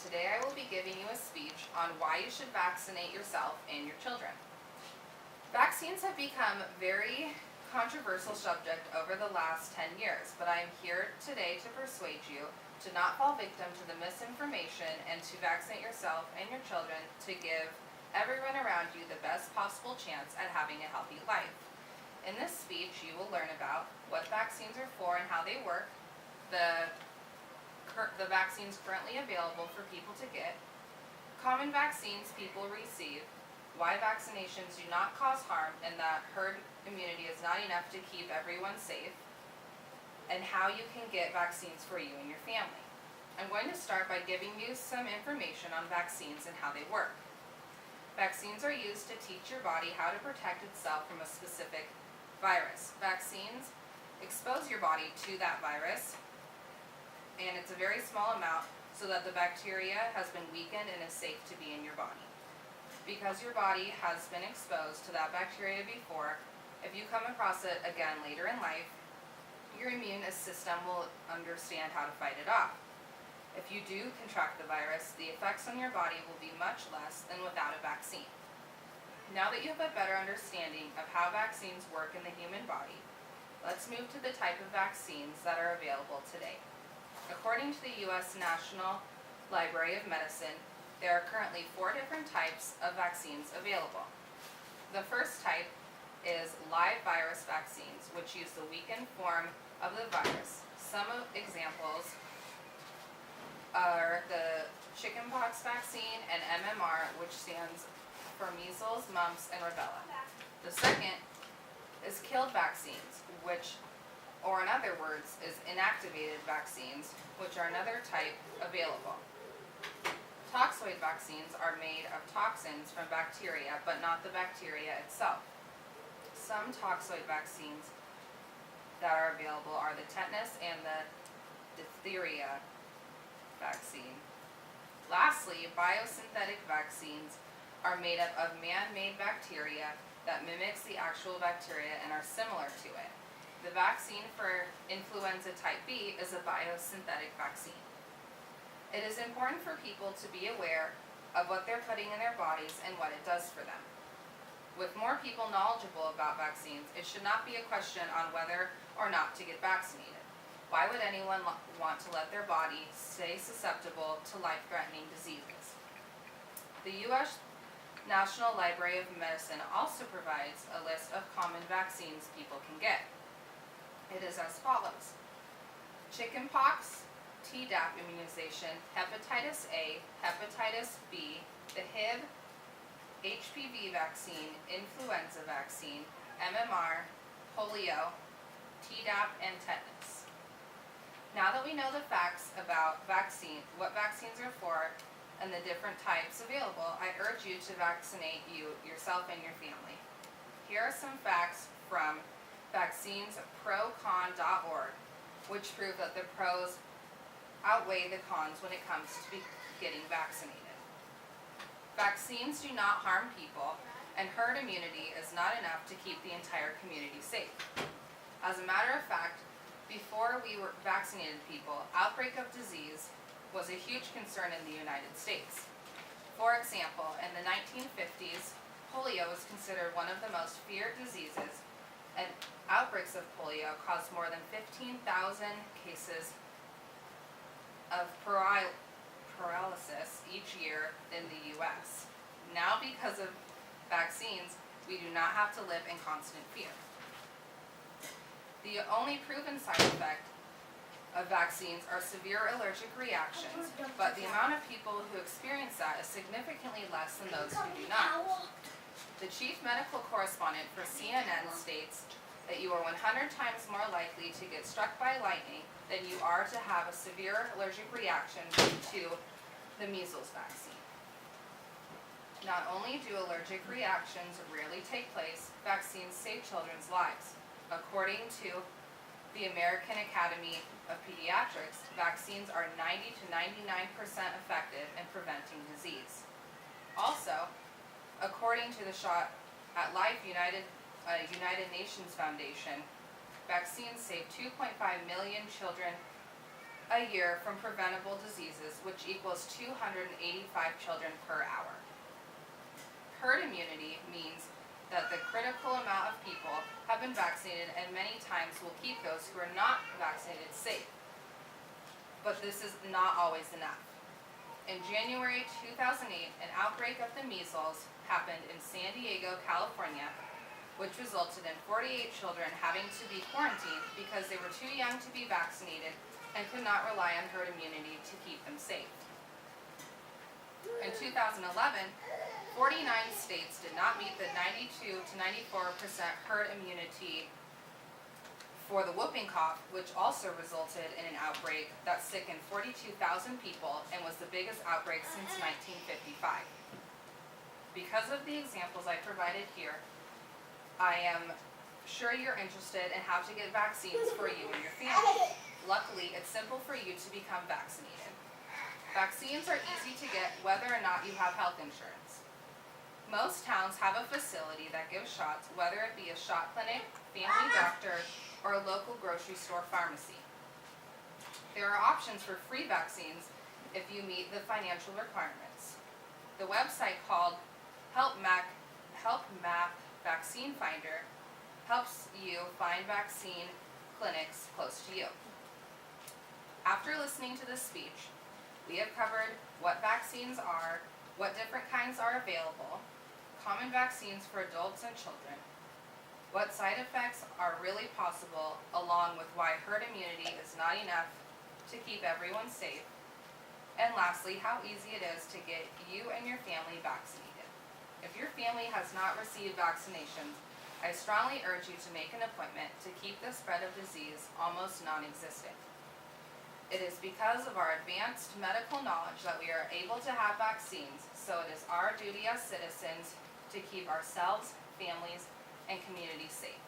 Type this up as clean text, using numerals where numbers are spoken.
today I will be giving you a speech on why you should vaccinate yourself and your children. Vaccines have become a very controversial subject over the last 10 years, but I am here today to persuade you to not fall victim to the misinformation and to vaccinate yourself and your children to give everyone around you the best possible chance at having a healthy life. In this speech, you will learn about what vaccines are for and how they work, the vaccines currently available for people to get, common vaccines people receive, why vaccinations do not cause harm and that herd immunity is not enough to keep everyone safe, and how you can get vaccines for you and your family. I'm going to start by giving you some information on vaccines and how they work. Vaccines are used to teach your body how to protect itself from a specific virus. Vaccines expose your body to that virus, and it's a very small amount so that the bacteria has been weakened and is safe to be in your body. Because your body has been exposed to that bacteria before, if you come across it again later in life, your immune system will understand how to fight it off. If you do contract the virus, the effects on your body will be much less than without a vaccine. Now that you have a better understanding of how vaccines work in the human body, let's move to the type of vaccines that are available today. According to the U.S. National Library of Medicine, there are currently 4 different types of vaccines available. The first type is live virus vaccines, which use the weakened form of the virus. Some examples are the chickenpox vaccine and MMR, which stands for measles, mumps, and rubella. The second is killed vaccines, or in other words, is inactivated vaccines, which are another type available. Toxoid vaccines are made of toxins from bacteria, but not the bacteria itself. Some toxoid vaccines that are available are the tetanus and the diphtheria vaccine. Lastly, biosynthetic vaccines are made up of man-made bacteria that mimics the actual bacteria and are similar to it. The vaccine for influenza type B is a biosynthetic vaccine. It is important for people to be aware of what they're putting in their bodies and what it does for them. With more people knowledgeable about vaccines, it should not be a question on whether or not to get vaccinated. Why would anyone want to let their body stay susceptible to life-threatening diseases? The U.S. National Library of Medicine also provides a list of common vaccines people can get. It is as follows: chickenpox, Tdap immunization, hepatitis A, hepatitis B, the HIV, HPV vaccine, influenza vaccine, MMR, polio, Tdap, and tetanus. Now that we know the facts about what vaccines are for, and the different types available, I urge you to vaccinate yourself and your family. Here are some facts from vaccinesprocon.org, which prove that the pros outweigh the cons when it comes to getting vaccinated. Vaccines do not harm people, and herd immunity is not enough to keep the entire community safe. As a matter of fact, before we were vaccinated people, outbreak of disease was a huge concern in the United States. For example, in the 1950s, polio was considered one of the most feared diseases, and outbreaks of polio caused more than 15,000 cases of paralysis each year in the U.S. Now, because of vaccines, we do not have to live in constant fear. The only proven side effect of vaccines are severe allergic reactions, but the amount of people who experience that is significantly less than those who do not. The chief medical correspondent for CNN states that you are 100 times more likely to get struck by lightning than you are to have a severe allergic reaction to the measles vaccine. Not only do allergic reactions rarely take place, vaccines save children's lives. According to the American Academy of Pediatrics, vaccines are 90 to 99% effective in preventing disease. Also, according to the Shot at Life United Nations Foundation, vaccines save 2.5 million children a year from preventable diseases, which equals 285 children per hour. Herd immunity means that the critical amount of people have been vaccinated and many times will keep those who are not vaccinated safe. But this is not always enough. In January 2008, an outbreak of the measles happened in San Diego, California, which resulted in 48 children having to be quarantined because they were too young to be vaccinated and could not rely on herd immunity to keep them safe. In 2011, 49 states did not meet the 92 to 94% herd immunity for the whooping cough, which also resulted in an outbreak that sickened 42,000 people and was the biggest outbreak since 1955. Because of the examples I provided here, I am sure you're interested in how to get vaccines for you and your family. Luckily, it's simple for you to become vaccinated. Vaccines are easy to get whether or not you have health insurance. Most towns have a facility that gives shots, whether it be a shot clinic, family doctor, or a local grocery store pharmacy. There are options for free vaccines if you meet the financial requirements. The website called HelpMap Vaccine Finder helps you find vaccine clinics close to you. After listening to this speech, we have covered what vaccines are, what different kinds are available, common vaccines for adults and children, what side effects are really possible, along with why herd immunity is not enough to keep everyone safe, and lastly, how easy it is to get you and your family vaccinated. If your family has not received vaccinations, I strongly urge you to make an appointment to keep the spread of disease almost non-existent. It is because of our advanced medical knowledge that we are able to have vaccines, so it is our duty as citizens to keep ourselves, families, and communities safe.